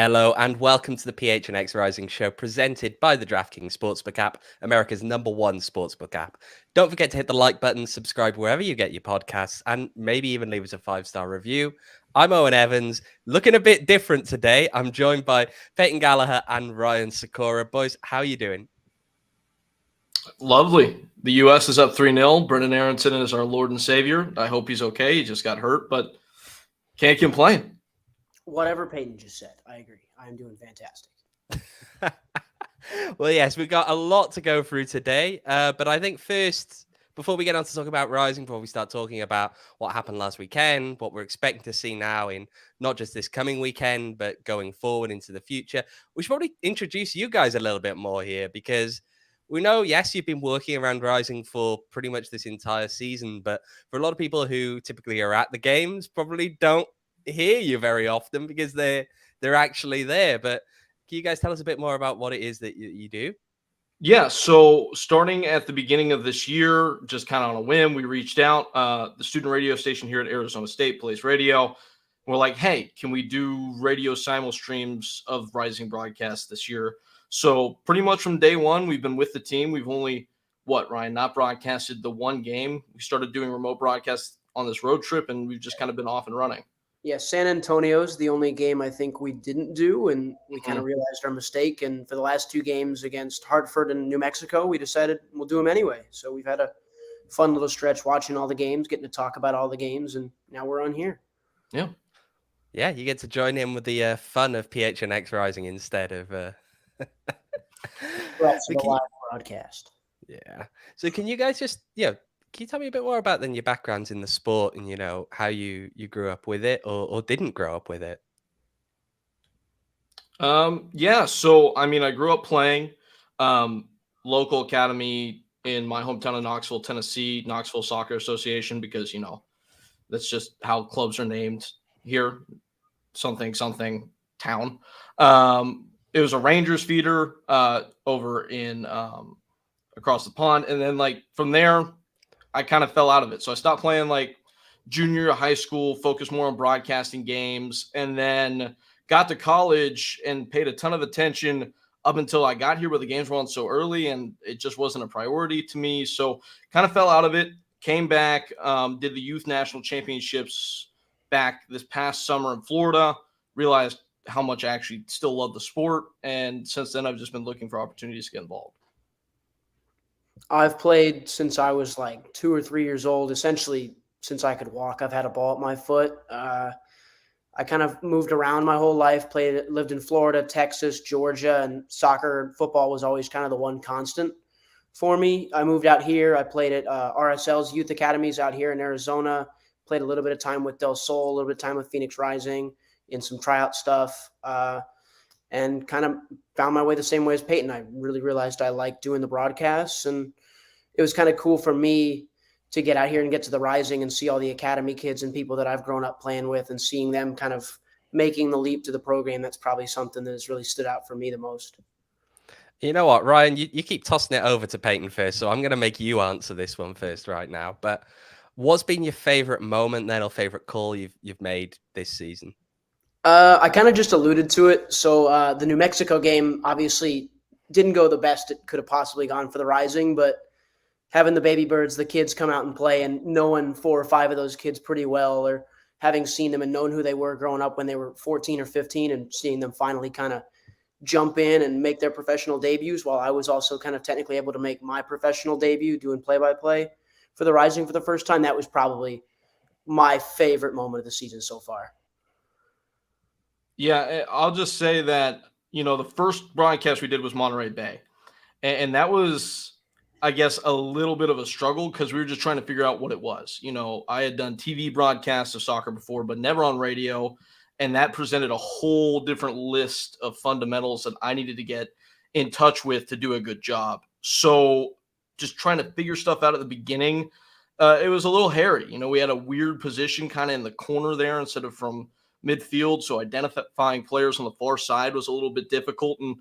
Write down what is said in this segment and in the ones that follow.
Hello and welcome to the PHNX Rising Show presented by the DraftKings Sportsbook app, America's #1 sportsbook app. Don't forget to hit the like button, subscribe wherever you get your podcasts, and maybe even leave us a 5-star review. I'm Owain Evans, looking a bit different today. I'm joined by Peyton Gallaher and Ryan Sykora. Boys, how are you doing? Lovely. The U.S. is up 3-0. Brendan Aronson is our Lord and Savior. I hope he's okay. He just got hurt, but can't complain. Whatever Peyton just said, I agree. I'm doing fantastic. Well, yes, we've got a lot to go through today. But I think first, before we get on to talk about Rising, before we start talking about what happened last weekend, what we're expecting to see now in not just this coming weekend, but going forward into the future, we should probably introduce you guys a little bit more here because we know, yes, you've been working around Rising for pretty much this entire season, but for a lot of people who typically are at the games, probably don't hear you very often because they're actually there. But can you guys tell us a bit more about what it is that you do? Yeah, so starting at the beginning of this year, just kind of on a whim, we reached out. The student radio station here at Arizona State plays radio. We're like, hey, can we do radio simul streams of Rising broadcasts this year? So pretty much from day one, we've been with the team. We've only, Ryan, not broadcasted the one game. We started doing remote broadcasts on this road trip, and we've just kind of been off and running. Yeah, San Antonio's the only game I think we didn't do, and we kind of realized our mistake. And for the last two games against Hartford and New Mexico, we decided we'll do them anyway. So we've had a fun little stretch watching all the games, getting to talk about all the games, and now we're on here. Yeah. Yeah, you get to join in with the fun of PHNX Rising instead of the live broadcast. Yeah. So can you guys just, can you tell me a bit more about then your backgrounds in the sport and, how you grew up with it or didn't grow up with it? Yeah. So, I mean, I grew up playing local academy in my hometown of Knoxville, Tennessee, Knoxville Soccer Association, because, that's just how clubs are named here. Something town. It was a Rangers feeder over in across the pond. And then from there, I kind of fell out of it. So I stopped playing junior high school, focused more on broadcasting games, and then got to college and paid a ton of attention up until I got here where the games were on so early and it just wasn't a priority to me. So kind of fell out of it, came back, did the youth national championships back this past summer in Florida, realized how much I actually still love the sport. And since then, I've just been looking for opportunities to get involved. I've played since I was 2 or 3 years old, essentially since I could walk. I've had a ball at my foot. I kind of moved around my whole life, lived in Florida, Texas, Georgia, and soccer and football was always kind of the one constant for me. I moved out here. I played at RSL's youth academies out here in Arizona, played a little bit of time with Del Sol, a little bit of time with Phoenix Rising in some tryout stuff, and kind of found my way the same way as Peyton. I really realized I liked doing the broadcasts, and it was kind of cool for me to get out here and get to the Rising and see all the academy kids and people that I've grown up playing with and seeing them kind of making the leap to the program. That's probably something that has really stood out for me the most. You know what, Ryan, you keep tossing it over to Peyton first, so I'm going to make you answer this one first right now. But what's been your favorite moment then or favorite call you've made this season? I kind of just alluded to it. So the New Mexico game obviously didn't go the best it could have possibly gone for the Rising, but having the baby birds, the kids come out and play and knowing 4 or 5 of those kids pretty well, or having seen them and known who they were growing up when they were 14 or 15 and seeing them finally kind of jump in and make their professional debuts while I was also kind of technically able to make my professional debut doing play-by-play for the Rising for the first time. That was probably my favorite moment of the season so far. Yeah, I'll just say that, the first broadcast we did was Monterey Bay. And that was, I guess, a little bit of a struggle because we were just trying to figure out what it was. I had done TV broadcasts of soccer before, but never on radio. And that presented a whole different list of fundamentals that I needed to get in touch with to do a good job. So just trying to figure stuff out at the beginning, it was a little hairy. We had a weird position kind of in the corner there instead of from midfield. So identifying players on the far side was a little bit difficult. And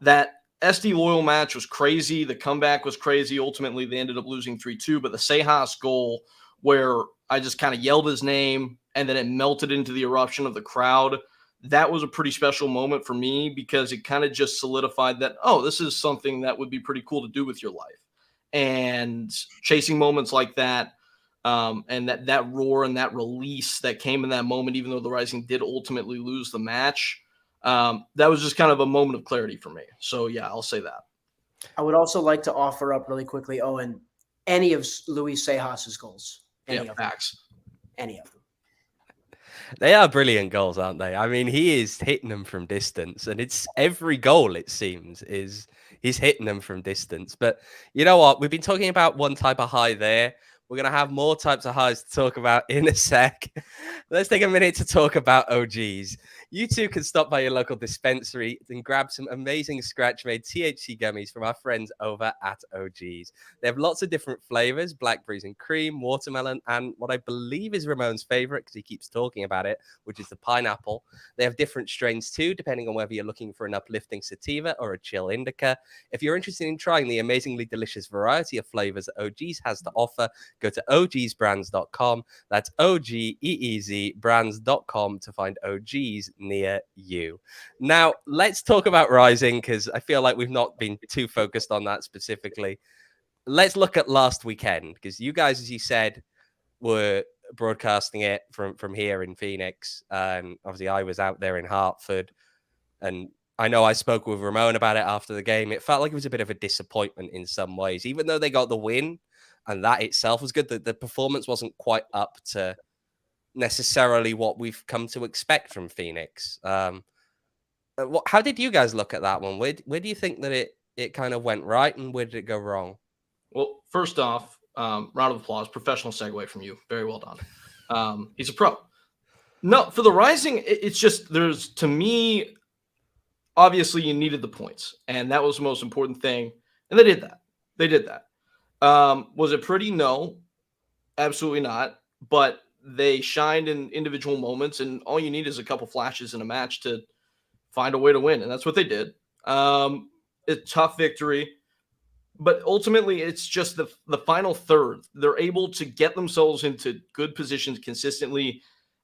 that SD Loyal match was crazy. The comeback was crazy. Ultimately, they ended up losing 3-2. But the Sejas goal where I just kind of yelled his name and then it melted into the eruption of the crowd, that was a pretty special moment for me because it kind of just solidified that, oh, this is something that would be pretty cool to do with your life. And chasing moments like that, and that roar and that release that came in that moment, even though the Rising did ultimately lose the match, that was just kind of a moment of clarity for me. So yeah, I'll say that. I would also like to offer up really quickly, Owen, any of Luis Sejas's goals. Any of facts. them. Any of them. They are brilliant goals, aren't they? I mean, he is hitting them from distance, and it's every goal, it seems, is he's hitting them from distance. But you know what? We've been talking about one type of high there. We're going to have more types of highs to talk about in a sec. Let's take a minute to talk about OGs. You too can stop by your local dispensary and grab some amazing scratch-made THC gummies from our friends over at OGs. They have lots of different flavors, blackberries and cream, watermelon, and what I believe is Ramon's favorite because he keeps talking about it, which is the pineapple. They have different strains too, depending on whether you're looking for an uplifting sativa or a chill indica. If you're interested in trying the amazingly delicious variety of flavors that OGs has to offer, go to ogsbrands.com. That's OGEEZ brands.com to find OGs near you. Now, let's talk about Rising because I feel like we've not been too focused on that specifically. Let's look at last weekend because you guys, as you said, were broadcasting it from here in Phoenix. And obviously, I was out there in Hartford. And I know I spoke with Ramon about it after the game. It felt like it was a bit of a disappointment in some ways, even though they got the win. And that itself was good. The performance wasn't quite up to necessarily what we've come to expect from Phoenix. How did you guys look at that one? Where do you think that it kind of went right and where did it go wrong? Well, first off, round of applause, professional segue from you. Very well done. He's a pro. No, for the Rising, it's just to me, obviously you needed the points, and that was the most important thing. And they did that. Was it pretty? No, absolutely not. But they shined in individual moments, and all you need is a couple flashes in a match to find a way to win, and that's what they did. A tough victory, but ultimately it's just the final third. They're able to get themselves into good positions consistently,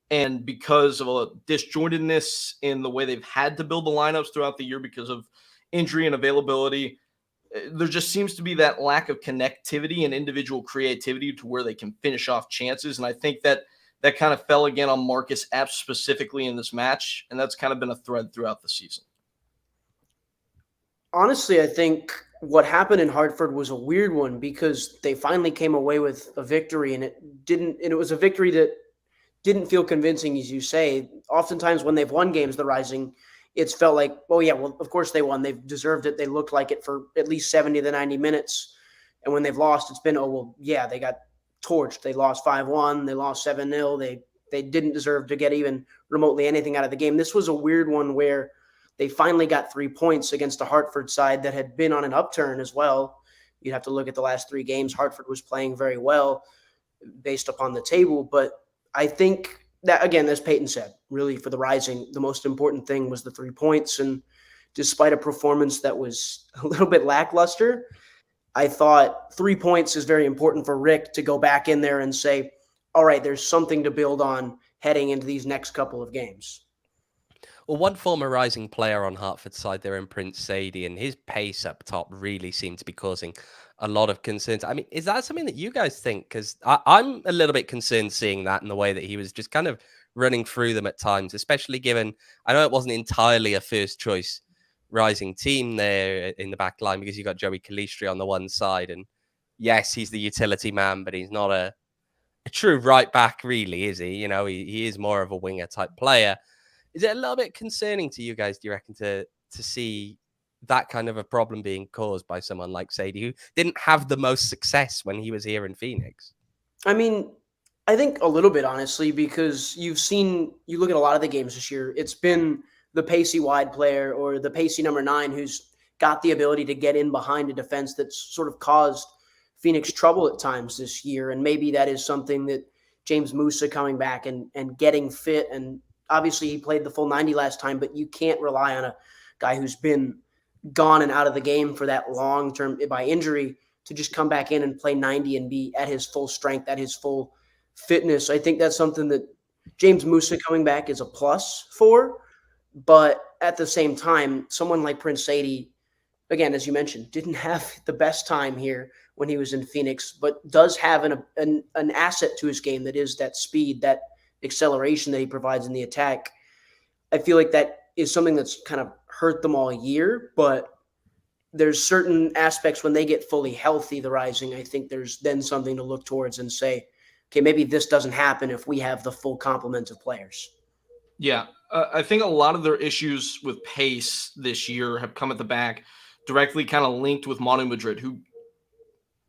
and because of a disjointedness in the way they've had to build the lineups throughout the year because of injury and availability, there just seems to be that lack of connectivity and individual creativity to where they can finish off chances. And I think that kind of fell again on Marcus Epps specifically in this match. And that's kind of been a thread throughout the season. Honestly, I think what happened in Hartford was a weird one because they finally came away with a victory, and it was a victory that didn't feel convincing, as you say. Oftentimes when they've won games, the Rising, it's felt like, oh yeah, well, of course they won. They've deserved it. They looked like it for at least 70 to 90 minutes. And when they've lost, it's been, oh, well, yeah, they got torched. They lost 5-1. They lost 7-0. They didn't deserve to get even remotely anything out of the game. This was a weird one where they finally got 3 points against a Hartford side that had been on an upturn as well. You'd have to look at the last 3 games. Hartford was playing very well based upon the table. But I think that, again, as Peyton said, really for the Rising, the most important thing was the 3 points. And despite a performance that was a little bit lackluster, I thought 3 points is very important for Rick to go back in there and say, all right, there's something to build on heading into these next couple of games. Well, one former Rising player on Hartford's side there in Prince Sadie, and his pace up top really seemed to be causing a lot of concerns. I mean, is that something that you guys think? Because I'm a little bit concerned seeing that in the way that he was just kind of running through them at times, especially given, I know it wasn't entirely a first choice Rising team there in the back line because you got Joey Calistri on the one side. And yes, he's the utility man, but he's not a true right back, really, is he? You know, he is more of a winger type player. Is it a little bit concerning to you guys, do you reckon, to see that kind of a problem being caused by someone like Sadie, who didn't have the most success when he was here in Phoenix? I mean, I think a little bit, honestly, because you look at a lot of the games this year, it's been the pacey wide player or the pacey number 9 who's got the ability to get in behind a defense that's sort of caused Phoenix trouble at times this year. And maybe that is something that James Musa coming back and getting fit, and obviously he played the full 90 last time, but you can't rely on a guy who's been gone and out of the game for that long term by injury to just come back in and play 90 and be at his full strength, at his full fitness. I think that's something that James Musa coming back is a plus for. But at the same time, someone like Prince Sadie, again, as you mentioned, didn't have the best time here when he was in Phoenix, but does have an asset to his game that is that speed, that acceleration that he provides in the attack. I feel like that is something that's kind of hurt them all year, but there's certain aspects when they get fully healthy, the Rising, I think there's then something to look towards and say, okay, maybe this doesn't happen if we have the full complement of players. Yeah, I think a lot of their issues with pace this year have come at the back, directly kind of linked with Manu Madrid, who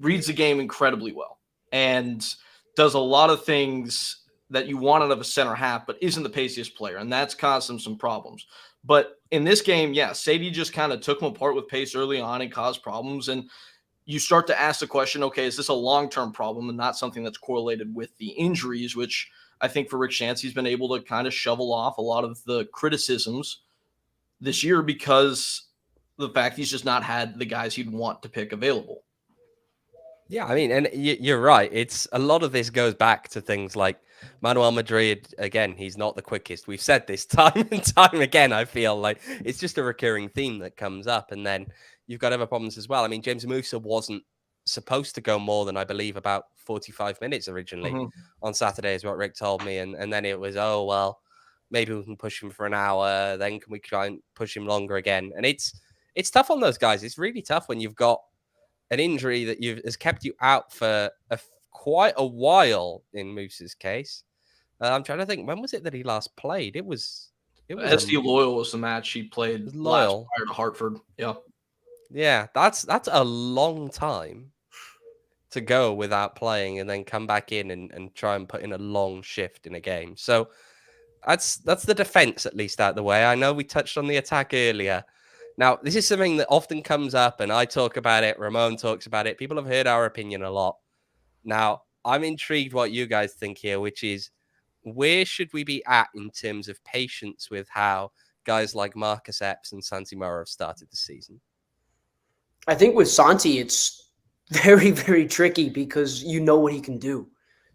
reads the game incredibly well and does a lot of things that you want out of a center half, but isn't the paciest player, and that's caused them some problems. But in this game, yeah, Sadie just kind of took him apart with pace early on and caused problems, and you start to ask the question, okay, is this a long-term problem and not something that's correlated with the injuries, which I think for Rick Shancey's been able to kind of shovel off a lot of the criticisms this year because the fact he's just not had the guys he'd want to pick available. Yeah, I mean, and you're right. It's a lot of this goes back to things like Manuel Madrid. Again, he's not the quickest. We've said this time and time again. I feel like it's just a recurring theme that comes up. And then you've got other problems as well. I mean, James Musa wasn't supposed to go more than, I believe, about 45 minutes originally on Saturday, is what Rick told me. And then it was, oh, well, maybe we can push him for an hour. Then can we try and push him longer again? And it's tough on those guys. It's really tough when you've got an injury that has kept you out for quite a while in Moose's case. I'm trying to think, when was it that he last played? It was SD Loyal was the match he played last prior to Hartford. Yeah, that's a long time to go without playing and then come back in and try and put in a long shift in a game. So that's the defense at least out of the way. I know we touched on the attack earlier. Now, this is something that often comes up, and I talk about it. Ramon talks about it. People have heard our opinion a lot. Now, I'm intrigued what you guys think here, which is where should we be at in terms of patience with how guys like Marcus Epps and Santi Mora have started the season? I think with Santi, it's very, very tricky because you know what he can do.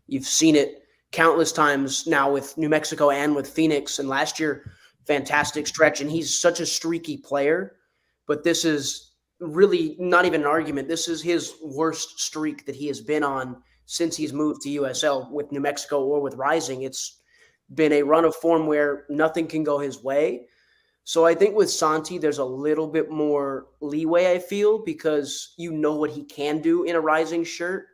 You've seen it countless times now with New Mexico and with Phoenix, and last year, fantastic stretch, and he's such a streaky player, but this is really not even an argument. This is his worst streak that he has been on since he's moved to USL with New Mexico or with Rising. It's been a run of form where nothing can go his way. So I think with Santi, there's a little bit more leeway, I feel, because you know what he can do in a Rising shirt,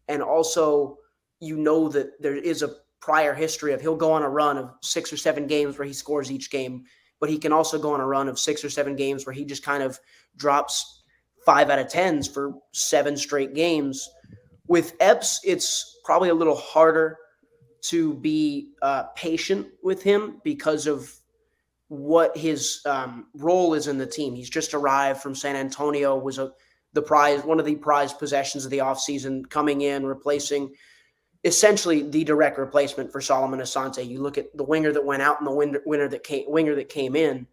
and also you know that there is a prior history of he'll go on a run of 6 or 7 games where he scores each game, but he can also go on a run of 6 or 7 games where he just kind of drops 5 out of 10s for 7 straight games. With Epps, it's probably a little harder to be patient with him because of what his role is in the team. He's just arrived from San Antonio, was one of the prized possessions of the offseason, coming in, replacing essentially the direct replacement for Solomon Asante. You look at the winger that went out and the winger that came in.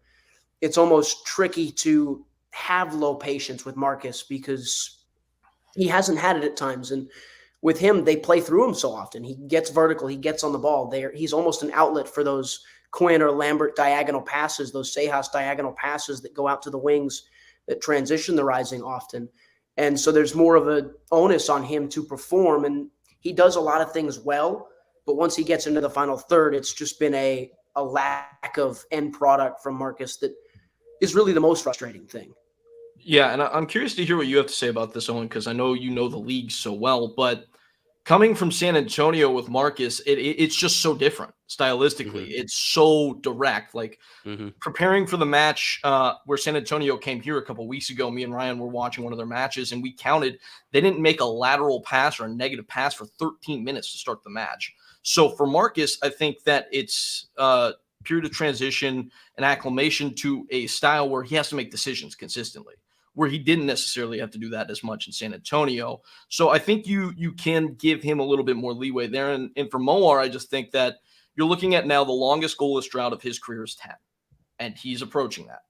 It's almost tricky to have low patience with Marcus because he hasn't had it at times. And with him, they play through him so often. He gets vertical. He gets on the ball. He's almost an outlet for those Quinn or Lambert diagonal passes, those Sejas diagonal passes that go out to the wings that transition the Rising often. And so there's more of an onus on him to perform. And he does a lot of things well, but once he gets into the final third, it's just been a lack of end product from Marcus that is really the most frustrating thing. Yeah, and I'm curious to hear what you have to say about this, Owen, because I know you know the league so well, but coming from San Antonio with Marcus, it's just so different stylistically. It's so direct. Like preparing for the match where San Antonio came here a couple weeks ago, me and Ryan were watching one of their matches, and we counted they didn't make a lateral pass or a negative pass for 13 minutes to start the match. So for Marcus, I think that it's period of transition and acclimation to a style where he has to make decisions consistently, where he didn't necessarily have to do that as much in San Antonio. So I think you can give him a little bit more leeway there. And for Moar, I just think that you're looking at now the longest goalless drought of his career is 10, and he's approaching that.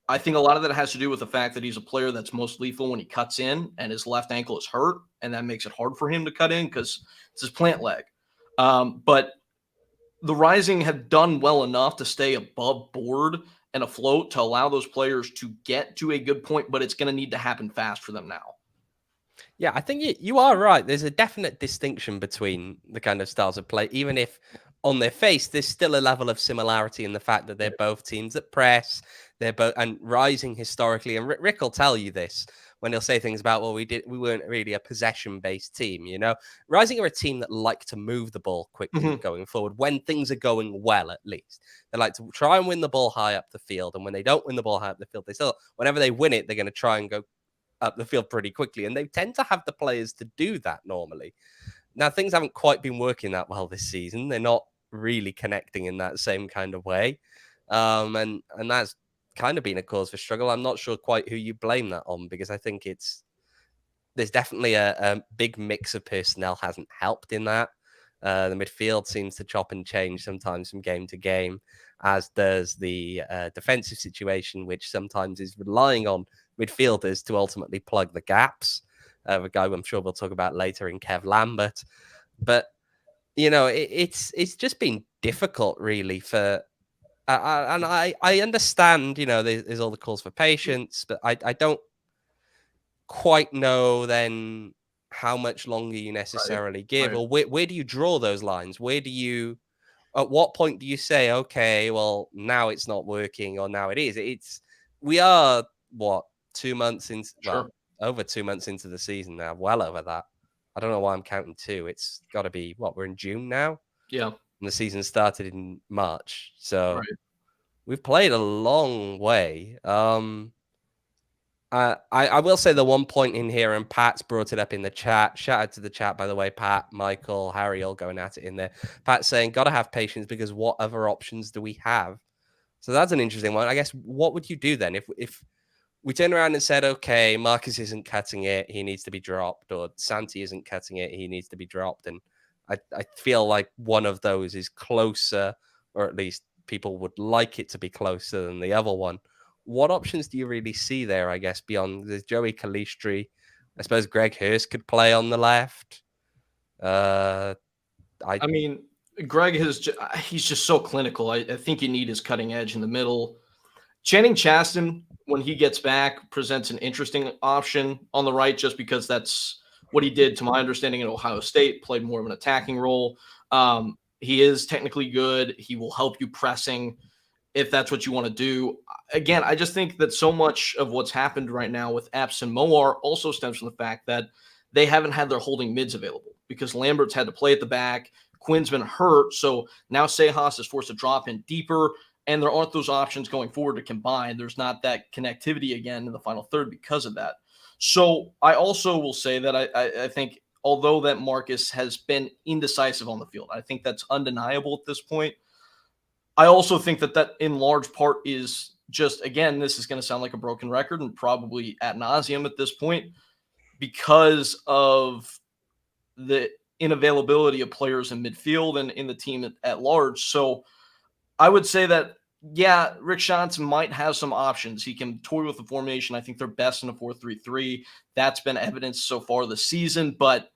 I think a lot of that has to do with the fact that he's a player that's most lethal when he cuts in and his left ankle is hurt, and that makes it hard for him to cut in because it's his plant leg. But the Rising had done well enough to stay above board and afloat to allow those players to get to a good point, but it's going to need to happen fast for them now. Yeah, I think you are right. There's a definite distinction between the kind of styles of play, even if on their face there's still a level of similarity in the fact that they're both teams that press. They're both and Rising historically, and Rick will tell you this when he'll say things about, well, we weren't really a possession-based team, you know. Rising are a team that like to move the ball quickly going forward when things are going well, at least. They like to try and win the ball high up the field, and when they don't win the ball high up the field, whenever they win it, they're going to try and go up the field pretty quickly, and they tend to have the players to do that normally. Now, things haven't quite been working that well this season. They're not really connecting in that same kind of way, and that's kind of been a cause for struggle. I'm not sure quite who you blame that on, because I think there's definitely a big mix of personnel hasn't helped in that. The midfield seems to chop and change sometimes from game to game, as does the defensive situation, which sometimes is relying on midfielders to ultimately plug the gaps. A guy I'm sure we'll talk about later in Kevon Lambert. But, you know, it's just been difficult, really, for... and I understand, you know, there's all the calls for patience, but I don't quite know then how much longer you necessarily give, or where do you draw those lines? At what point do you say, okay, well, now it's not working, or now it is? We are, 2 months into, over 2 months into the season now, well over that. I don't know why I'm counting 2. It's got to be, we're in June now? Yeah. And the season started in March. So we've played a long way. I will say the one point in here, and Pat's brought it up in the chat. Shout out to the chat, by the way. Pat, Michael, Harry, all going at it in there. Pat saying, got to have patience, because what other options do we have? So that's an interesting one. I guess, what would you do then if we turned around and said, okay, Marcus isn't cutting it, he needs to be dropped, or Santi isn't cutting it, he needs to be dropped? And I feel like one of those is closer, or at least people would like it to be closer than the other one. What options do you really see there, I guess, beyond there's Joey Calistri? I suppose Greg Hurst could play on the left. I mean, Greg he's just so clinical. I think you need his cutting edge in the middle. Channing Chaston, when he gets back, presents an interesting option on the right, just because that's what he did, to my understanding, at Ohio State, played more of an attacking role. He is technically good. He will help you pressing if that's what you want to do. Again, I just think that so much of what's happened right now with Epps and Moar also stems from the fact that they haven't had their holding mids available, because Lambert's had to play at the back. Quinn's been hurt, so now Sejas is forced to drop in deeper, and there aren't those options going forward to combine. There's not that connectivity again in the final third because of that. So I also will say that I think, although that Marcus has been indecisive on the field, I think that's undeniable at this point. I also think that in large part is just, again, this is going to sound like a broken record and probably ad nauseum at this point, because of the inavailability of players in midfield and in the team at large. So I would say that, yeah, Rick Schantz might have some options. He can toy with the formation. I think they're best in a 4-3-3. That's been evidenced so far this season. But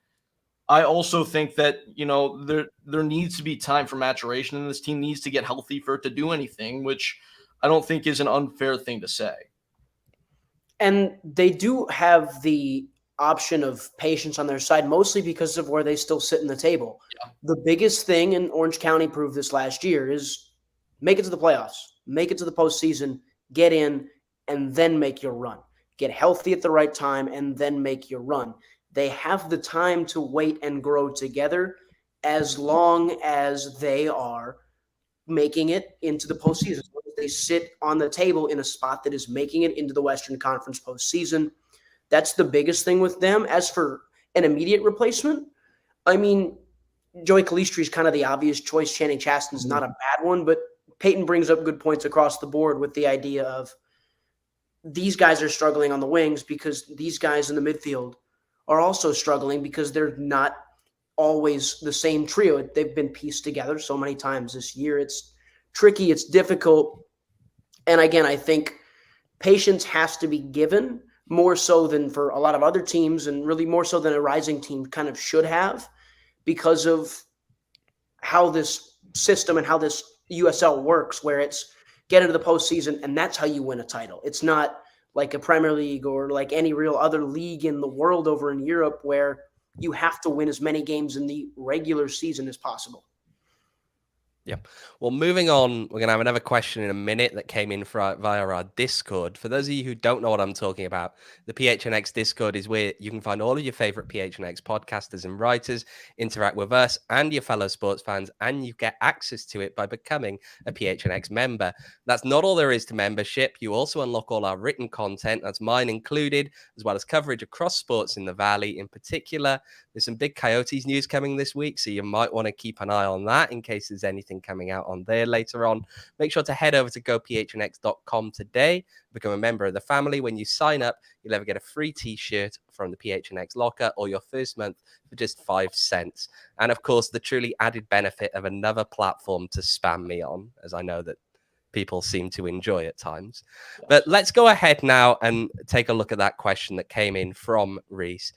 I also think that, you know, there needs to be time for maturation, and this team needs to get healthy for it to do anything, which I don't think is an unfair thing to say. And they do have the option of patience on their side, mostly because of where they still sit in the table. Yeah. The biggest thing, and Orange County proved this last year, is make it to the playoffs, make it to the postseason, get in, and then make your run. Get healthy at the right time, and then make your run. They have the time to wait and grow together, as long as they are making it into the postseason. They sit on the table in a spot that is making it into the Western Conference postseason. That's the biggest thing with them. As for an immediate replacement, I mean, Joey Calistri is kind of the obvious choice. Channing Chaston's not a bad one, but Peyton brings up good points across the board with the idea of these guys are struggling on the wings because these guys in the midfield are also struggling because they're not always the same trio. They've been pieced together so many times this year. It's tricky. It's difficult. And again, I think patience has to be given, more so than for a lot of other teams, and really more so than a Rising team kind of should have, because of how this system and how this USL works, where it's get into the postseason and that's how you win a title. It's not like a Premier League or like any real other league in the world over in Europe where you have to win as many games in the regular season as possible. Yeah. Well, moving on, we're going to have another question in a minute that came in via our Discord. For those of you who don't know what I'm talking about, the PHNX Discord is where you can find all of your favorite PHNX podcasters and writers, interact with us and your fellow sports fans, and you get access to it by becoming a PHNX member. That's not all there is to membership. You also unlock all our written content, that's mine included, as well as coverage across sports in the Valley. In particular, there's some big Coyotes news coming this week, so you might want to keep an eye on that in case there's anything coming out on there later on. Make sure to head over to gophnx.com today, become a member of the family. When you sign up, you'll ever get a free t-shirt from the PHNX Locker or your first month for just 5 cents. And of course, the truly added benefit of another platform to spam me on, as I know that people seem to enjoy at times. But let's go ahead now and take a look at that question that came in from Reese.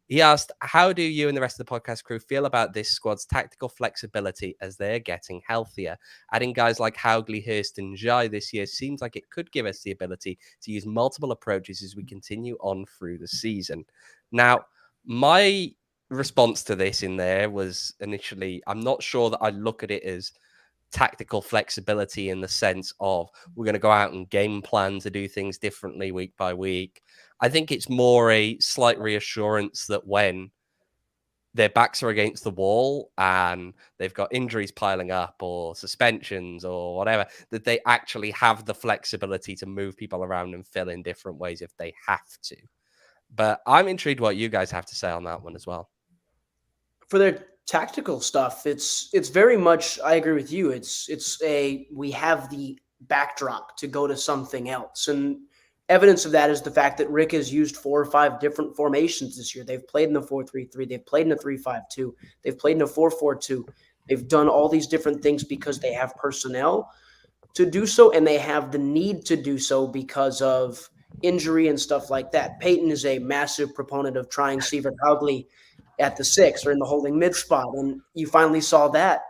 He asked, how do you and the rest of the podcast crew feel about this squad's tactical flexibility as they're getting healthier? Adding guys like Haugley, Hurst, and Jai this year seems like it could give us the ability to use multiple approaches as we continue on through the season. Now, my response to this in there was initially, I'm not sure that I look at it as tactical flexibility in the sense of we're going to go out and game plan to do things differently week by week. I think it's more a slight reassurance that when their backs are against the wall and they've got injuries piling up or suspensions or whatever, that they actually have the flexibility to move people around and fill in different ways if they have to. But I'm intrigued what you guys have to say on that one as well. For their tactical stuff, it's very much, I agree with you. We have the backdrop to go to something else. And evidence of that is the fact that Rick has used 4 or 5 different formations this year. They've played in the 4-3-3. They've played in a 3-5-2. They've played in a 4-4-2. They've done all these different things because they have personnel to do so, and they have the need to do so because of injury and stuff like that. Peyton is a massive proponent of trying Sievert Haugley at the 6 or in the holding mid spot, and you finally saw that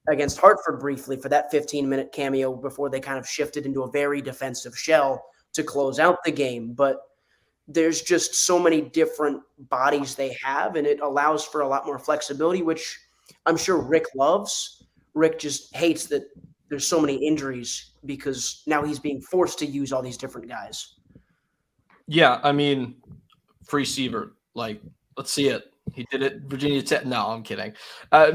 against Hartford briefly for that 15-minute cameo before they kind of shifted into a very defensive shell to close out the game. But there's just so many different bodies they have, and it allows for a lot more flexibility, which I'm sure Rick loves. Rick just hates that there's so many injuries because now he's being forced to use all these different guys. Yeah, I mean, free Sievert, like, let's see it. He did it. Virginia Tech. No, I'm kidding.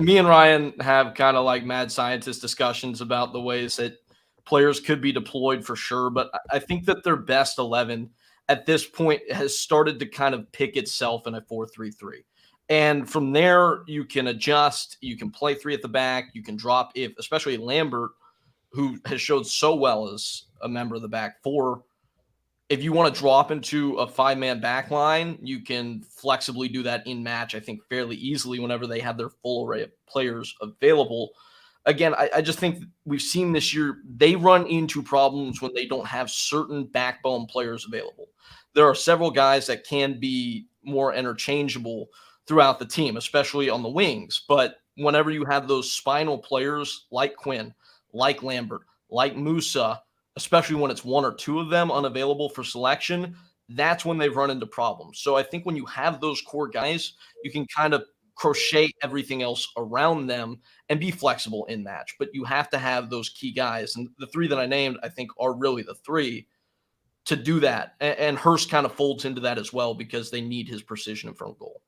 Me and Ryan have kind of like mad scientist discussions about the ways that players could be deployed for sure. But I think that their best 11 at this point has started to kind of pick itself in a 4-3-3. And from there, you can adjust. You can play 3 at the back. You can drop, especially Lambert, who has showed so well as a member of the back 4. If you want to drop into a 5-man back line, you can flexibly do that in match, I think, fairly easily whenever they have their full array of players available. Again, I just think we've seen this year, they run into problems when they don't have certain backbone players available. There are several guys that can be more interchangeable throughout the team, especially on the wings. But whenever you have those spinal players like Quinn, like Lambert, like Musa, especially when it's 1 or 2 of them unavailable for selection, that's when they've run into problems. So I think when you have those core guys, you can kind of crochet everything else around them and be flexible in match. But you have to have those key guys. And the 3 that I named, I think, are really the 3 to do that. And Hurst kind of folds into that as well because they need his precision in front of goal.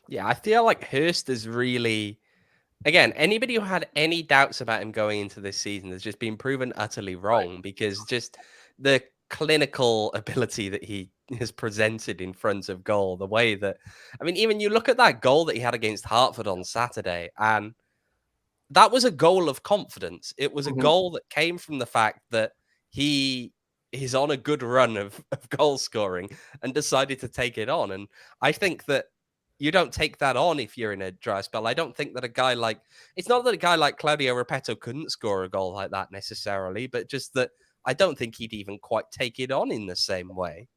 Yeah, I feel like Hurst is really... Again, anybody who had any doubts about him going into this season has just been proven utterly wrong, because just the clinical ability that he has presented in front of goal, the way that, I mean, even you look at that goal that he had against Hartford on Saturday, and that was a goal of confidence. It was a goal that came from the fact that he is on a good run of goal scoring and decided to take it on. And I think that you don't take that on if you're in a dry spell. I don't think that a guy like, it's not that a guy like Claudio Repetto couldn't score a goal like that necessarily, but just that I don't think he'd even quite take it on in the same way.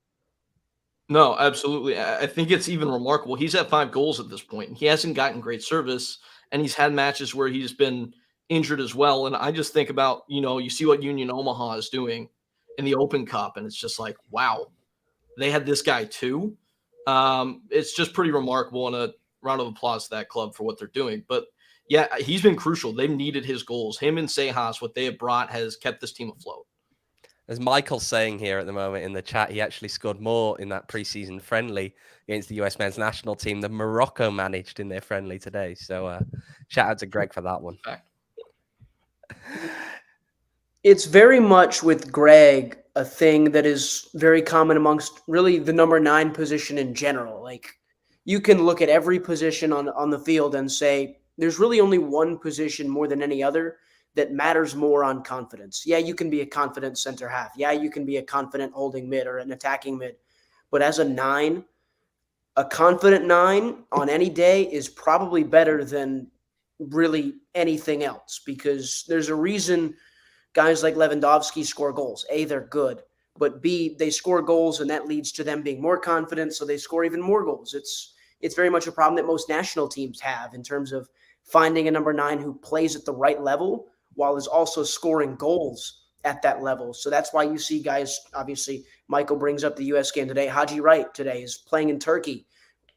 No, absolutely. I think it's even remarkable. He's at 5 goals at this point. He hasn't gotten great service, and he's had matches where he's been injured as well. And I just think about, you see what Union Omaha is doing in the Open Cup, and it's just like, wow, they had this guy too. It's just pretty remarkable, and a round of applause to that club for what they're doing. But yeah, he's been crucial. They've needed his goals. Him and Sejas, what they have brought has kept this team afloat. As Michael's saying here at the moment in the chat, he actually scored more in that preseason friendly against the US men's national team than Morocco managed in their friendly today. So shout out to Greg for that one. It's very much with Greg a thing that is very common amongst really the number 9 position in general. Like, you can look at every position on the field and say there's really only one position more than any other that matters more on confidence. Yeah, you can be a confident center half. Yeah, you can be a confident holding mid or an attacking mid. But as a 9, a confident 9 on any day is probably better than really anything else, because there's a reason guys like Lewandowski score goals. A, they're good, but B, they score goals, and that leads to them being more confident, so they score even more goals. It's very much a problem that most national teams have in terms of finding a number 9 who plays at the right level while is also scoring goals at that level. So that's why you see guys, obviously, Michael brings up the U.S. game today. Haji Wright today is playing in Turkey.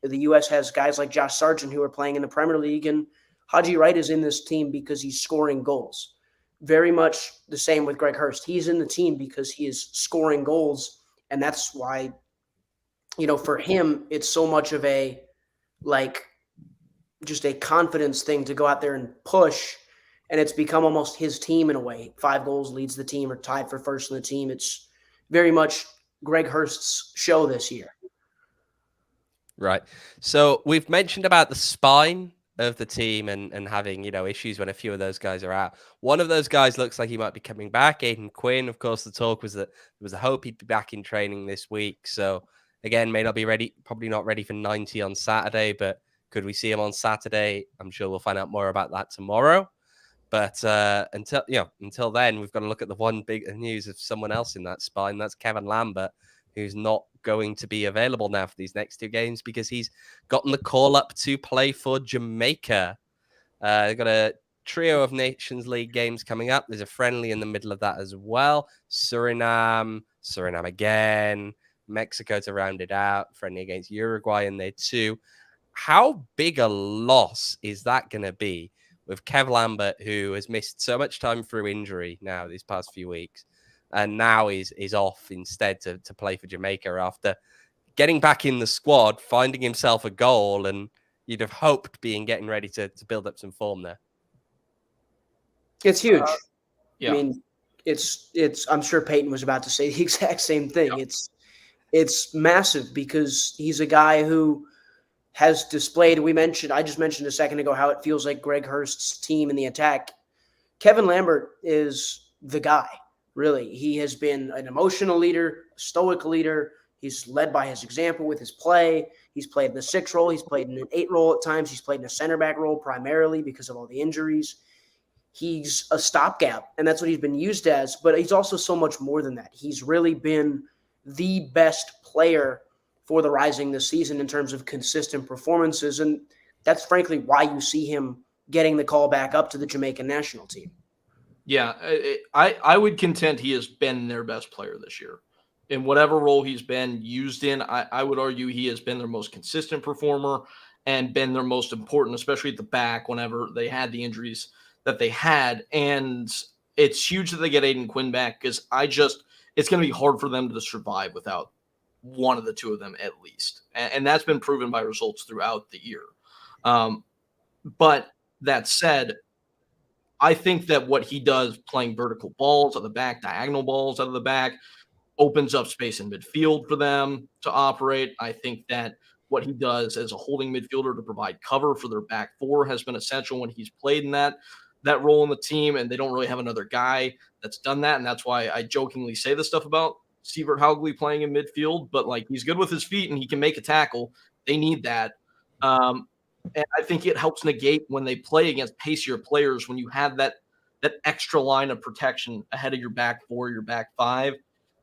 The U.S. has guys like Josh Sargent who are playing in the Premier League, and Haji Wright is in this team because he's scoring goals. Very much the same with Greg Hurst. He's in the team because he is scoring goals, and that's why, for him, it's so much of a, just a confidence thing to go out there and push, and it's become almost his team in a way. 5 goals leads the team or tied for first in the team. It's very much Greg Hurst's show this year. Right. So we've mentioned about the spine of the team and having, issues when a few of those guys are out. One of those guys looks like he might be coming back. Aidan Quinn, of course, the talk was that there was a hope he'd be back in training this week. So again, may not be ready, probably not ready for 90 on Saturday, but could we see him on Saturday? I'm sure we'll find out more about that tomorrow. But until then, we've got to look at the one big news of someone else in that spine. That's Kevon Lambert, who's not going to be available now for these next 2 games because he's gotten the call up to play for Jamaica. They've got a trio of Nations League games coming up. There's a friendly in the middle of that as well. Suriname again, Mexico to round it out, friendly against Uruguay in there too. How big a loss is that going to be with Kev Lambert, who has missed so much time through injury now these past few weeks, and now is off instead to play for Jamaica after getting back in the squad, finding himself a goal, and you'd have hoped getting ready to build up some form there. It's huge. Yeah. I mean, it's. I'm sure Peyton was about to say the exact same thing. Yeah. It's massive because he's a guy who has displayed. I just mentioned a second ago how it feels like Greg Hurst's team in the attack. Kevon Lambert is the guy. Really, he has been an emotional leader, a stoic leader. He's led by his example with his play. He's played in the 6 role. He's played in an 8 role at times. He's played in a center back role primarily because of all the injuries. He's a stopgap, and that's what he's been used as. But he's also so much more than that. He's really been the best player for the Rising this season in terms of consistent performances, and that's frankly why you see him getting the call back up to the Jamaican national team. Yeah, I would contend he has been their best player this year. In whatever role he's been used in, I would argue he has been their most consistent performer and been their most important, especially at the back whenever they had the injuries that they had. And it's huge that they get Aidan Quinn back because it's going to be hard for them to survive without one of the 2 of them at least. And that's been proven by results throughout the year. But that said, I think that what he does playing vertical balls out of the back, diagonal balls out of the back, opens up space in midfield for them to operate. I think that what he does as a holding midfielder to provide cover for their back 4 has been essential when he's played in that role in the team, and they don't really have another guy that's done that. And that's why I jokingly say this stuff about Sievert Hauglie playing in midfield, but he's good with his feet and he can make a tackle. They need that. And I think it helps negate when they play against pacier players when you have that extra line of protection ahead of your back 4, your back 5.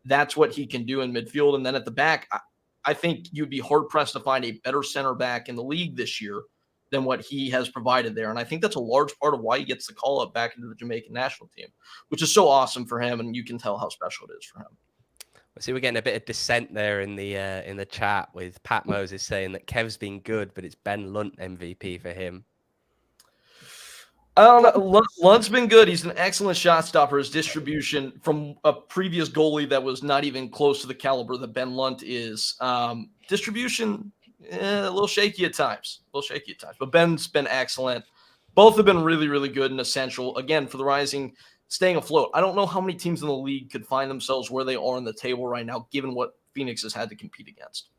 That's what he can do in midfield. And then at the back, I think you'd be hard-pressed to find a better center back in the league this year than what he has provided there. And I think that's a large part of why he gets the call up back into the Jamaican national team, which is so awesome for him. And you can tell how special it is for him. See, we're getting a bit of dissent there in the chat with Pat Moses saying that Kev's been good, but it's Ben Lunt MVP for him. I don't know. Lunt's been good. He's an excellent shot stopper. His distribution from a previous goalie that was not even close to the caliber that Ben Lunt is. Distribution, a little shaky at times. But Ben's been excellent. Both have been really, really good and essential, again, for the Rising staying afloat. I don't know how many teams in the league could find themselves where they are on the table right now, given what Phoenix has had to compete against.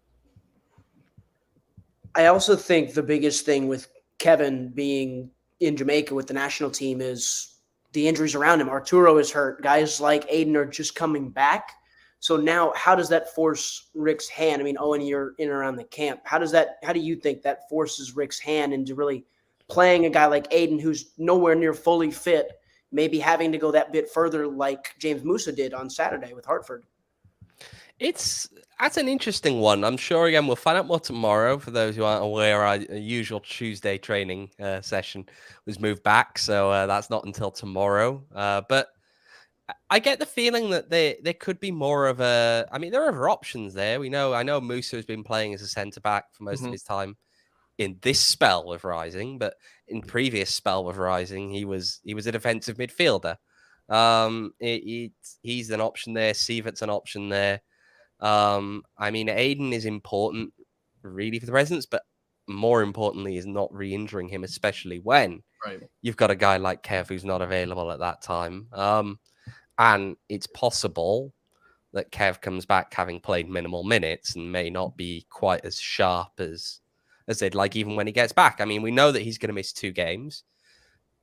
I also think the biggest thing with Kevin being in Jamaica with the national team is the injuries around him. Arturo is hurt. Guys like Aidan are just coming back. So now how does that force Rick's hand? I mean, Owain, you're in and around the camp. How do you think that forces Rick's hand into really playing a guy like Aidan who's nowhere near fully fit, maybe having to go that bit further like James Musa did on Saturday with Hartford? That's an interesting one. I'm sure, again, we'll find out more tomorrow. For those who aren't aware, our usual Tuesday training session was moved back, so that's not until tomorrow. But I get the feeling that there could be more of a... I mean, there are other options there. I know Musa has been playing as a centre-back for most of his time in this spell with Rising, but in previous spell with Rising, he was a defensive midfielder. He's an option there. Sievert's an option there. I mean, Aidan is important really for the Residents, but more importantly is not re-injuring him, especially when you've got a guy like Kev who's not available at that time. And it's possible that Kev comes back having played minimal minutes and may not be quite as sharp as they'd like even when he gets back. I mean, we know that he's going to miss 2 games.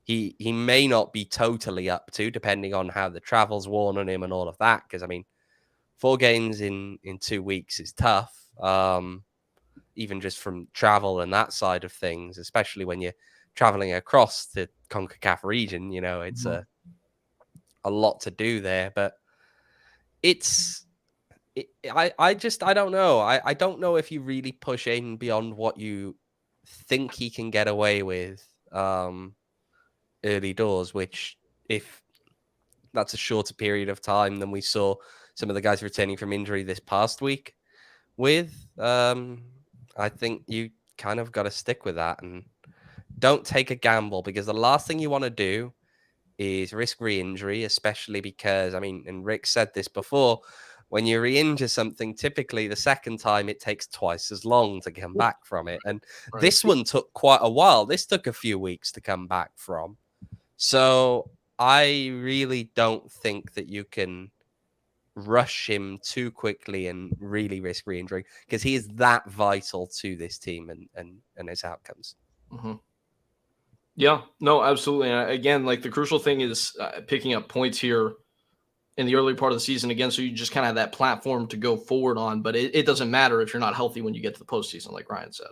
He may not be totally up to, depending on how the travel's worn on him and all of that, because, I mean, 4 games in 2 weeks is tough, even just from travel and that side of things, especially when you're traveling across the CONCACAF region. You know, it's a lot to do there, but I don't know. I don't know if you really push Aidan beyond what you think he can get away with early doors, which, if that's a shorter period of time than we saw some of the guys returning from injury this past week with, I think you kind of got to stick with that and don't take a gamble, because the last thing you want to do is risk re-injury, especially because, I mean, and Rick said this before, when you re-injure something, typically the second time it takes twice as long to come back from it. And this one took quite a while. This took a few weeks to come back from. So I really don't think that you can rush him too quickly and really risk re-injury, because he is that vital to this team and its outcomes. Yeah, no, absolutely. And again, like, the crucial thing is picking up points here in the early part of the season again, so you just kind of have that platform to go forward on. But it doesn't matter if you're not healthy when you get to the postseason, like Ryan said.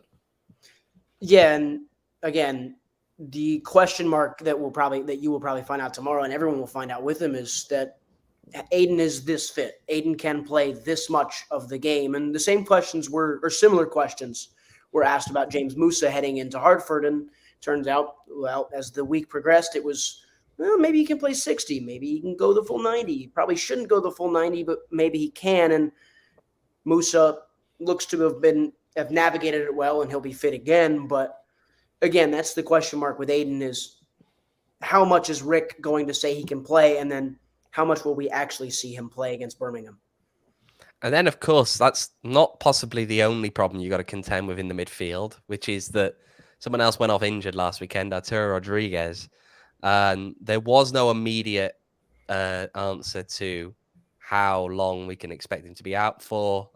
Yeah, and again, the question mark that you will probably find out tomorrow, and everyone will find out with him, is that Aidan is this fit. Aidan can play this much of the game. And the same questions or similar questions were asked about James Musa heading into Hartford. And turns out, well, as the week progressed, it was, well, maybe he can play 60. Maybe he can go the full 90. He probably shouldn't go the full 90, but maybe he can. And Musa looks to have navigated it well, and he'll be fit again. But again, that's the question mark with Aidan, is how much is Rick going to say he can play? And then how much will we actually see him play against Birmingham? And then, of course, that's not possibly the only problem you got to contend with in the midfield, which is that someone else went off injured last weekend, Arturo Rodriguez. And there was no immediate answer to how long we can expect him to be out for.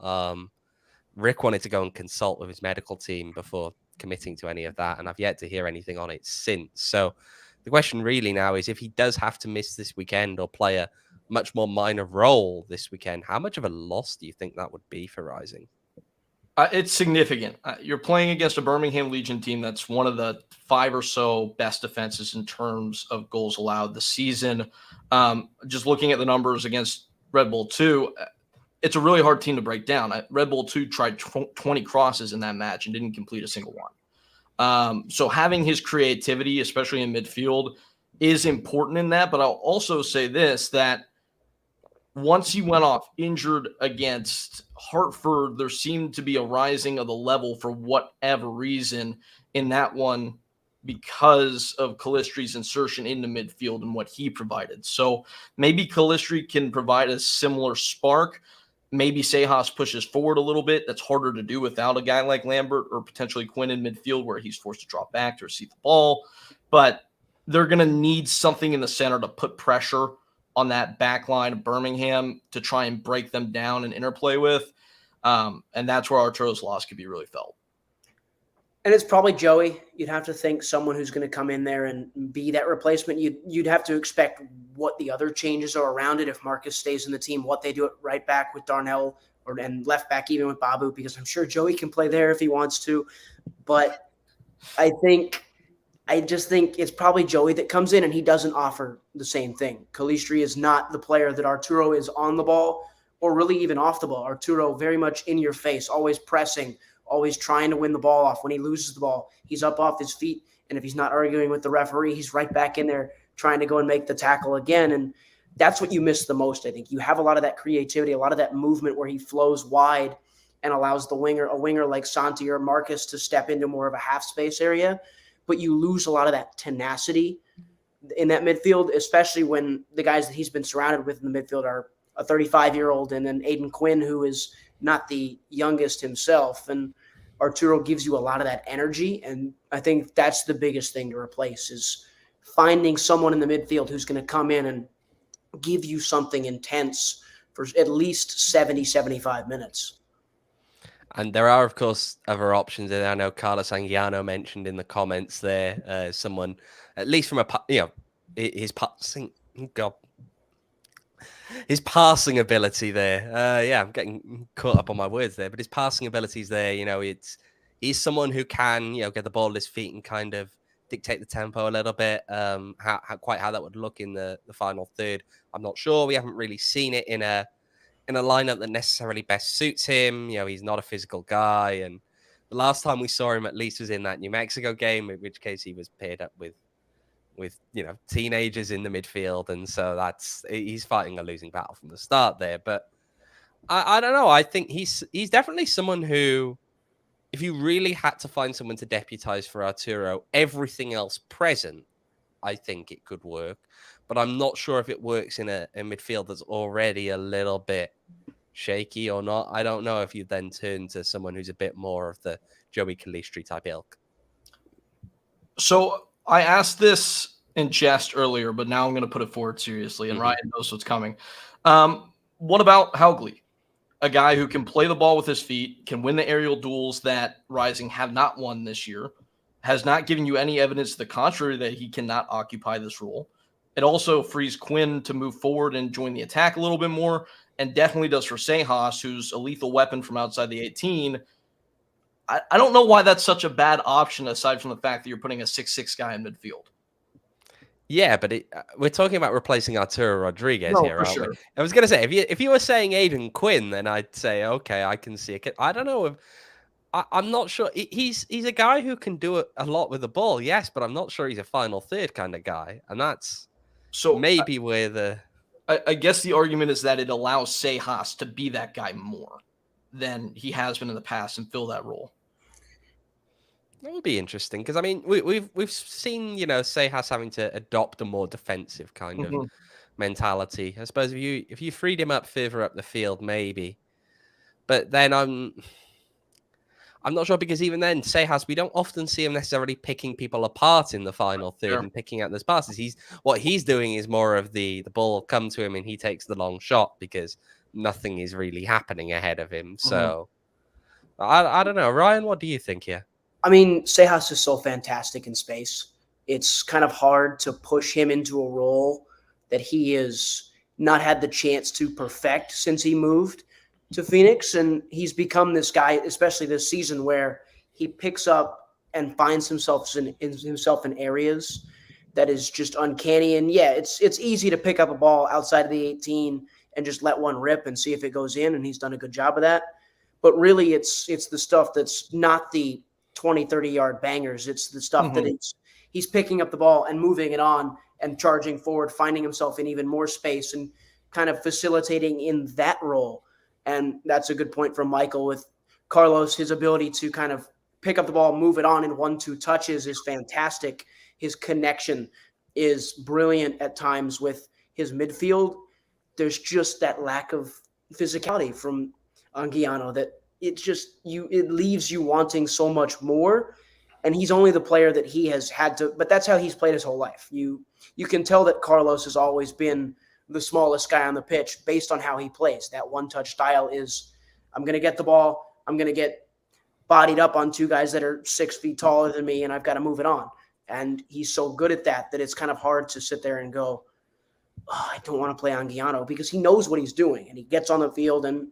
Rick wanted to go and consult with his medical team before committing to any of that, and I've yet to hear anything on it since. So the question really now is, if he does have to miss this weekend or play a much more minor role this weekend, how much of a loss do you think that would be for Rising? It's significant. You're playing against a Birmingham Legion team that's one of the 5 or so best defenses in terms of goals allowed this season. Just looking at the numbers against Red Bull 2, it's a really hard team to break down. Red Bull 2 tried 20 crosses in that match and didn't complete a single one. So having his creativity, especially in midfield, is important in that. But I'll also say this, that once he went off injured against Hartford, there seemed to be a rising of the level for whatever reason in that one because of Calistri's insertion into midfield and what he provided. So maybe Calistri can provide a similar spark. Maybe Sejas pushes forward a little bit. That's harder to do without a guy like Lambert or potentially Quinn in midfield where he's forced to drop back to receive the ball. But they're going to need something in the center to put pressure on that back line of Birmingham to try and break them down and interplay with. And that's where Arturo's loss could be really felt. And it's probably Joey. You'd have to think someone who's going to come in there and be that replacement. You'd have to expect what the other changes are around it if Marcus stays in the team, what they do at right back with Darnell and left back even with Babu, because I'm sure Joey can play there if he wants to. But I just think it's probably Joey that comes in and he doesn't offer the same thing. Calistri is not the player that Arturo is on the ball or really even off the ball. Arturo very much in your face, always pressing, always trying to win the ball off. When he loses the ball, he's up off his feet. And if he's not arguing with the referee, he's right back in there trying to go and make the tackle again. And that's what you miss the most, I think. You have a lot of that creativity, a lot of that movement where he flows wide and allows a winger like Santi or Marcus to step into more of a half space area. But you lose a lot of that tenacity in that midfield, especially when the guys that he's been surrounded with in the midfield are a 35-year-old and then Aidan Quinn, who is not the youngest himself. And Arturo gives you a lot of that energy. And I think that's the biggest thing to replace is finding someone in the midfield who's going to come in and give you something intense for at least 70, 75 minutes. And there are, of course, other options. And I know Carlos Anguiano mentioned in the comments there, someone, at least from his passing, his passing ability there. I'm getting caught up on my words there, but his passing ability is there. He's someone who can, get the ball at his feet and kind of dictate the tempo a little bit. How that would look in the final third, I'm not sure. We haven't really seen it in a lineup that necessarily best suits him. He's not a physical guy. And the last time we saw him at least was in that New Mexico game, in which case he was paired up with teenagers in the midfield. And so he's fighting a losing battle from the start there. But I don't know. I think he's definitely someone who, if you really had to find someone to deputize for Arturo, everything else present, I think it could work. But I'm not sure if it works in a midfield that's already a little bit shaky or not. I don't know if you then turn to someone who's a bit more of the Joey Calistri type ilk. So I asked this in jest earlier, but now I'm going to put it forward seriously, and Ryan knows what's coming. What about Haugley? A guy who can play the ball with his feet, can win the aerial duels that Rising have not won this year, has not given you any evidence to the contrary that he cannot occupy this role. It also frees Quinn to move forward and join the attack a little bit more, and definitely does for Sejas, who's a lethal weapon from outside the 18. I don't know why that's such a bad option, aside from the fact that you're putting a 6'6" guy in midfield. Yeah, but we're talking about replacing Arturo Rodriguez here, aren't sure. we? I was going to say, if you were saying Aidan Quinn, then I'd say, okay, I can see it. I don't know if I'm not sure. He's a guy who can do a lot with the ball, yes, but I'm not sure he's a final third kind of guy, and that's maybe where the. I guess the argument is that it allows Sejas to be that guy more than he has been in the past and fill that role. That would be interesting because I mean we've seen Sejas having to adopt a more defensive kind of mentality. I suppose if you freed him up further up the field, maybe, but then I'm not sure because even then Sejas, we don't often see him necessarily picking people apart in the final third and picking out those passes. What he's doing is more of the ball come to him and he takes the long shot because nothing is really happening ahead of him. So I don't know, Ryan. What do you think here? I mean, Sejas is so fantastic in space. It's kind of hard to push him into a role that he has not had the chance to perfect since he moved to Phoenix. And he's become this guy, especially this season, where he picks up and finds himself in areas that is just uncanny. And yeah, it's easy to pick up a ball outside of the 18 and just let one rip and see if it goes in. And he's done a good job of that. But really, it's the stuff that's not the 20, 30-yard bangers. It's the stuff that he's picking up the ball and moving it on and charging forward, finding himself in even more space and kind of facilitating in that role. And that's a good point from Michael with Carlos. His ability to kind of pick up the ball, move it on in 1-2 touches is fantastic. His connection is brilliant at times with his midfield. There's just that lack of physicality from Anguiano that it leaves you wanting so much more. And he's only the player that he has had to, but that's how he's played his whole life. You can tell that Carlos has always been the smallest guy on the pitch based on how he plays. That one-touch style is, I'm going to get the ball, I'm going to get bodied up on two guys that are 6 feet taller than me, and I've got to move it on. And he's so good at that it's kind of hard to sit there and go, oh, I don't want to play Anguiano, because he knows what he's doing, and he gets on the field and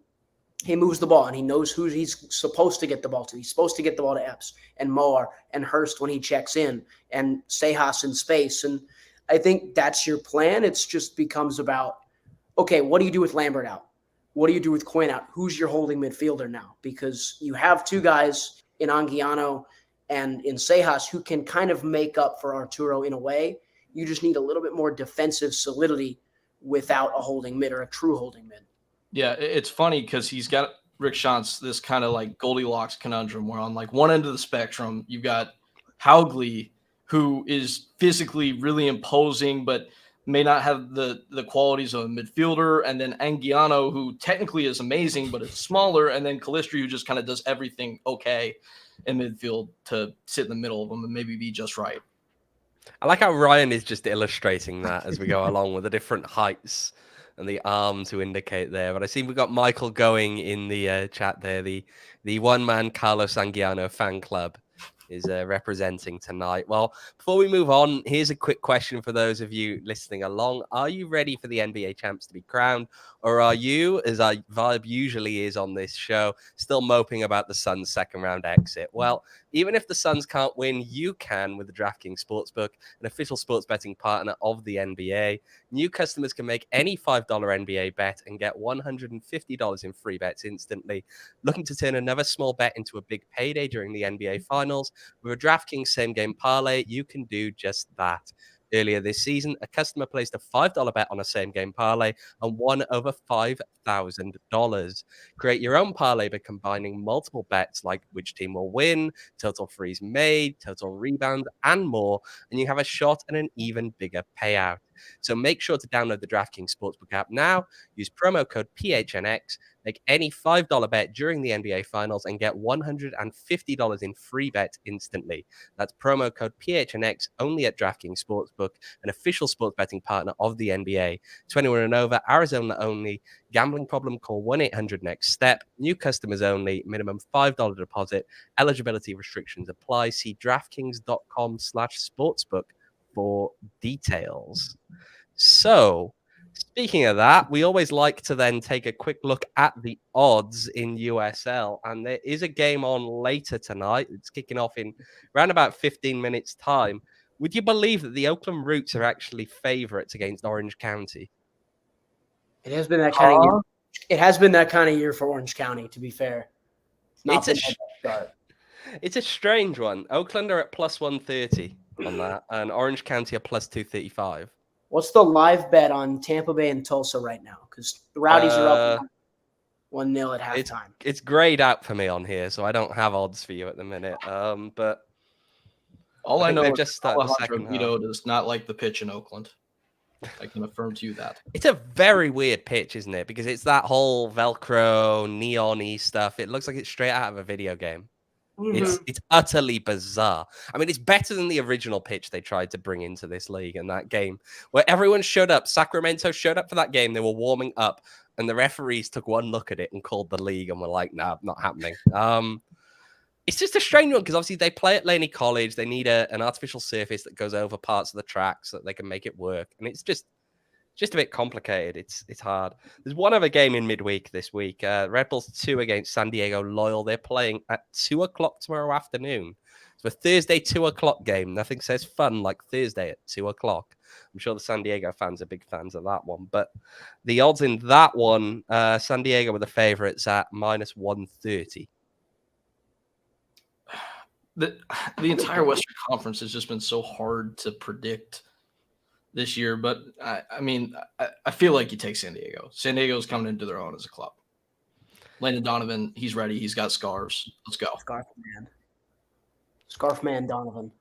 he moves the ball, and he knows who he's supposed to get the ball to. He's supposed to get the ball to Epps and Moar and Hurst when he checks in, and Sejas in space. And I think that's your plan. It's just becomes about, okay, what do you do with Lambert out? What do you do with Quinn out? Who's your holding midfielder now? Because you have two guys in Anguiano and in Sejas who can kind of make up for Arturo in a way. You just need a little bit more defensive solidity without a holding mid or a true holding mid. Yeah, it's funny because he's got Rick Schantz, this kind of like Goldilocks conundrum where on like one end of the spectrum, you've got Haugley, who is physically really imposing, but may not have the qualities of a midfielder. And then Anguiano, who technically is amazing, but is smaller. And then Calistri, who just kind of does everything okay in midfield to sit in the middle of them and maybe be just right. I like how Ryan is just illustrating that as we go along with the different heights and the arm to indicate there. But I see we've got Michael going in the chat there. The one-man Carlos Anguiano fan club is representing tonight. Well, before we move on, here's a quick question for those of you listening along. Are you ready for the NBA champs to be crowned? Or are you, as our vibe usually is on this show, still moping about the Suns' second round exit? Well, even if the Suns can't win, you can with the DraftKings Sportsbook, an official sports betting partner of the NBA. New customers can make any $5 NBA bet and get $150 in free bets instantly. Looking to turn another small bet into a big payday during the NBA Finals? With a DraftKings same-game parlay, you can do just that. Earlier this season, a customer placed a $5 bet on a same-game parlay and won over $5,000. Create your own parlay by combining multiple bets like which team will win, total threes made, total rebounds, and more, and you have a shot at an even bigger payout. So make sure to download the DraftKings Sportsbook app now, use promo code PHNX, make any $5 bet during the NBA Finals, and get $150 in free bets instantly. That's promo code PHNX only at DraftKings Sportsbook, an official sports betting partner of the NBA. 21 and over, Arizona only. Gambling problem? Call 1-800-NEXT-STEP. New customers only. Minimum $5 deposit. Eligibility restrictions apply. See DraftKings.com/sportsbook for details. So, speaking of that, we always like to then take a quick look at the odds in USL. And there is a game on later tonight. It's kicking off in around about 15 minutes' time. Would you believe that the Oakland Roots are actually favorites against Orange County? It has been that kind of year. It has been that kind of year for Orange County, to be fair. It's a strange one. Oakland are at plus 130 on that, and Orange County are plus 235. What's the live bet on Tampa Bay and Tulsa right now? Because the Rowdies are up 1-0 at halftime. It's grayed out for me on here, so I don't have odds for you at the minute. But all I know is just started the second half. Does not like the pitch in Oakland. I can affirm to you that. It's a very weird pitch, isn't it? Because it's that whole Velcro, neon-y stuff. It looks like it's straight out of a video game. Mm-hmm. It's utterly bizarre. I mean, it's better than the original pitch they tried to bring into this league in that game, where everyone showed up. Sacramento showed up for that game. They were warming up, and the referees took one look at it and called the league and were like, "Nah, not happening." It's just a strange one because obviously they play at Laney College. They need an artificial surface that goes over parts of the track so that they can make it work. And it's just a bit complicated. It's hard. There's one other game in midweek this week. Red Bulls 2 against San Diego Loyal. They're playing at 2 o'clock tomorrow afternoon. It's a Thursday 2 o'clock game. Nothing says fun like Thursday at 2 o'clock. I'm sure the San Diego fans are big fans of that one. But the odds in that one, San Diego were the favorites at minus 130. the entire Western Conference has just been so hard to predict this year. But I feel like you take San Diego. San Diego's coming into their own as a club. Landon Donovan, he's ready. He's got scarves. Let's go. Scarf man Donovan.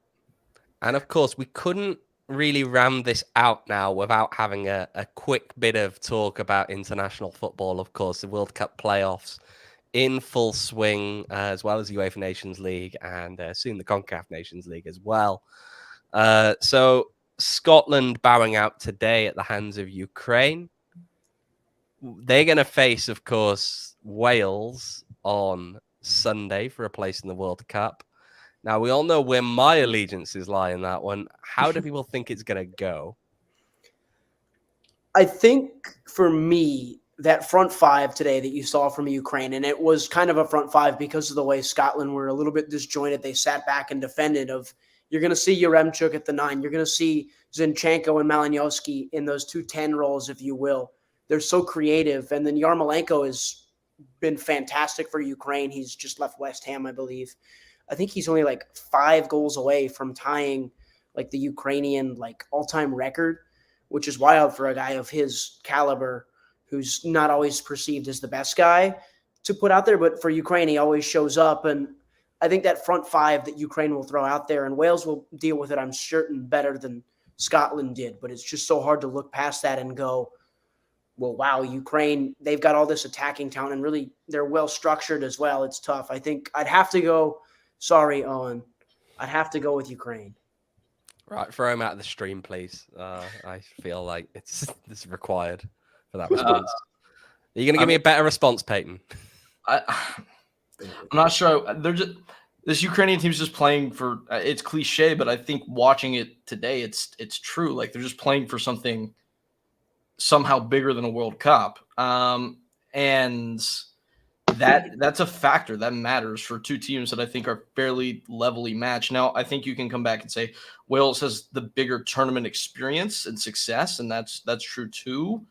And of course, we couldn't really ram this out now without having a quick bit of talk about international football. Of course, the World Cup playoffs in full swing, as well as the UEFA Nations League and soon the CONCACAF Nations League as well. So Scotland bowing out today at the hands of Ukraine. They're going to face, of course, Wales on Sunday for a place in the World Cup. Now, we all know where my allegiances lie in that one. How do people think it's going to go? I think for me, that front five today that you saw from Ukraine, and it was kind of a front five because of the way Scotland were a little bit disjointed. They sat back and defended. You're going to see Yaremchuk at the 9. You're going to see Zinchenko and Malinowski in those 2-10 roles, if you will. They're so creative. And then Yarmolenko has been fantastic for Ukraine. He's just left West Ham, I believe. I think he's only like 5 goals away from tying like the Ukrainian like all-time record, which is wild for a guy of his caliber who's not always perceived as the best guy to put out there. But for Ukraine, he always shows up. And I think that front five that Ukraine will throw out there, and Wales will deal with it, I'm certain, better than Scotland did. But it's just so hard to look past that and go, well, wow, Ukraine, they've got all this attacking talent, and really they're well structured as well. It's tough. I think I'd have to go, sorry, Owen, I'd have to go with Ukraine. Right, throw him out of the stream, please. I feel like it's required for that response. Are you going to give me a better response, Peyton? I'm not sure. This Ukrainian team's just playing for. It's cliche, but I think watching it today, it's true. Like they're just playing for something somehow bigger than a World Cup, and that's a factor that matters for two teams that I think are fairly levelly matched. Now, I think you can come back and say Wales has the bigger tournament experience and success, and that's true too.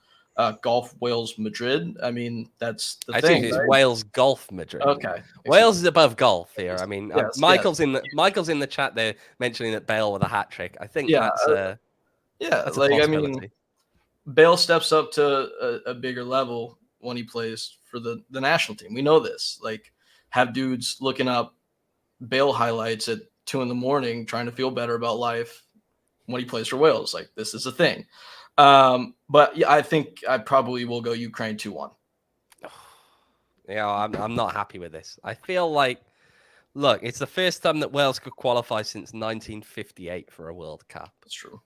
Golf Wales Madrid. I mean, that's the thing. I think it's right? Wales Golf Madrid. Okay, Wales is above golf here. I mean, yes, Michael's in the chat there mentioning that Bale with a hat trick. I think that's a possibility. Bale steps up to a bigger level when he plays for the national team. We know this. Like, have dudes looking up Bale highlights at 2 a.m. trying to feel better about life when he plays for Wales. Like, this is a thing. But yeah, I think I probably will go Ukraine 2-1. Yeah, I'm not happy with this. I feel like, look, it's the first time that Wales could qualify since 1958 for a World Cup. That's true.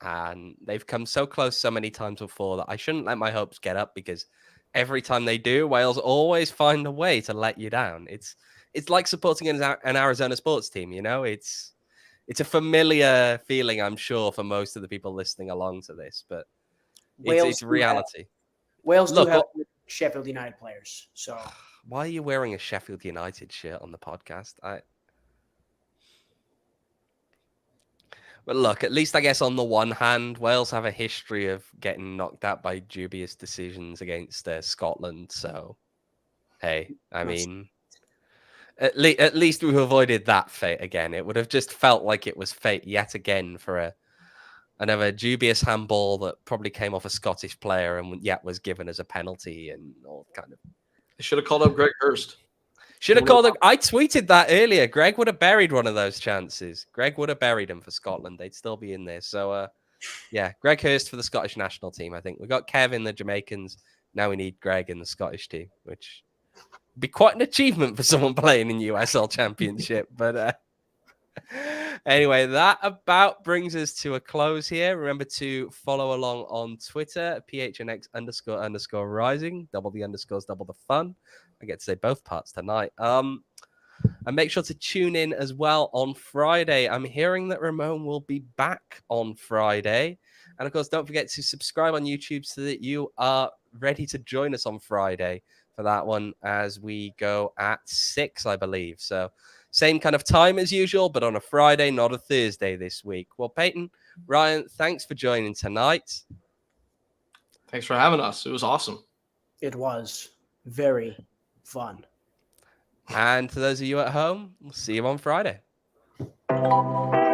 And they've come so close so many times before that I shouldn't let my hopes get up, because every time they do, Wales always find a way to let you down. It's like supporting an Arizona sports team, you know? It's a familiar feeling, I'm sure, for most of the people listening along to this, but it's reality. Wales do have Sheffield United players. So why are you wearing a Sheffield United shirt on the podcast? But look, at least I guess on the one hand, Wales have a history of getting knocked out by dubious decisions against Scotland. So, hey, I mean, at least we've avoided that fate again. It would have just felt like it was fate yet again for another dubious handball that probably came off a Scottish player and yet was given as a penalty and all kind of. They should have called up Greg Hurst. Should have called him. I tweeted that earlier. Greg would have buried one of those chances. Greg would have buried him for Scotland. They'd still be in there. So, yeah, Greg Hurst for the Scottish national team. I think we got Kev in the Jamaicans. Now we need Greg in the Scottish team, which would be quite an achievement for someone playing in USL Championship. But anyway, that about brings us to a close here. Remember to follow along on Twitter, PHNX__rising. Double the underscores, double the fun. I get to say both parts tonight. And make sure to tune in as well on Friday. I'm hearing that Ramon will be back on Friday. And of course, don't forget to subscribe on YouTube so that you are ready to join us on Friday for that one as we go at 6, I believe. So same kind of time as usual, but on a Friday, not a Thursday this week. Well, Peyton, Ryan, thanks for joining tonight. Thanks for having us. It was awesome. It was very fun. And to those of you at home, we'll see you on Friday. you.